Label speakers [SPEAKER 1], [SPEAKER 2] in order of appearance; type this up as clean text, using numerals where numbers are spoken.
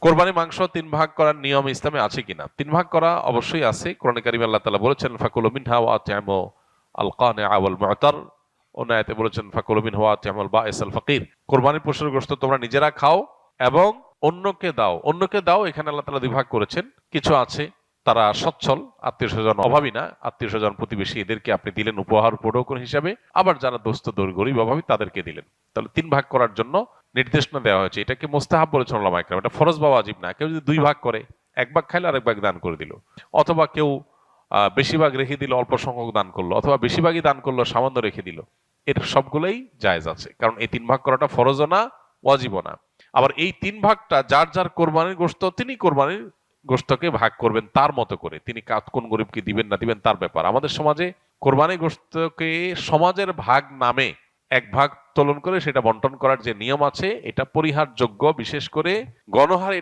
[SPEAKER 1] কোরবানি মাংস ৩ ভাগ করার নিয়ম ইসলামে আছে কিনা? ৩ ভাগ করা অবশ্যই আছে। কোরআনে কারিমে আল্লাহ তাআলা বলেছেন ফাকুলু মিনহা ওয়া আত'ইমু আল কানিআ ওয়াল মু'তার। অন্য আয়াতে বলেছেন ফাকুলু মিনহু ওয়া আত'ইমুল বাঈসাল ফাকির। কোরবানির পশুর গোশত তোমরা নিজেরা খাও এবং অন্যকে দাও। অন্যকে দাও এখানে আল্লাহ তাআলা ২ ভাগ করেছেন। কিছু আছে তারা সচ্ছল, আত্মীয়স্বজন অভাবী না, আত্মীয়স্বজন প্রতিবেশী এদেরকে আপনি দিলেন উপহার উপঢৌকন হিসাবে। আবার যারা দোস্ত গরিব অভাবী তাদেরকে দিলেন। তাহলে ৩ ভাগ করার জন্য নির্দেশনা দেওয়া হয়েছে। এটাকে মুস্তাহাব বলেছেন উলামায়ে কেরাম। এটা ফরজ বা ওয়াজিব না। কেউ যদি ২ ভাগ করে, ১ ভাগ খাইলো আরেক ভাগ দান করে দিল, অথবা কেউ বেশি ভাগ রেখে দিল, অল্প সংখ্যক দান করলো, অথবা বেশি ভাগই দান করলো, সামান্য রেখে দিল, এর সবগুলোই জায়েজ আছে। কারণ এই ৩ ভাগ করাটা ফরজও না, ওয়াজিবও না। আবার এই ৩ ভাগটা যার যার কোরবানির গোশত তিনি কোরবানির গোশতকে ভাগ করবেন তার মতো করে। তিনি কোন গরিবকে দিবেন না দিবেন তার ব্যাপার। আমাদের সমাজে কোরবানির গোশতকে সমাজের ভাগ নামে ১ ভাগ তোলন করে সেটা বন্টন করার যে নিয়ম আছে এটা পরিহারযোগ্য। বিশেষ করে গণহারে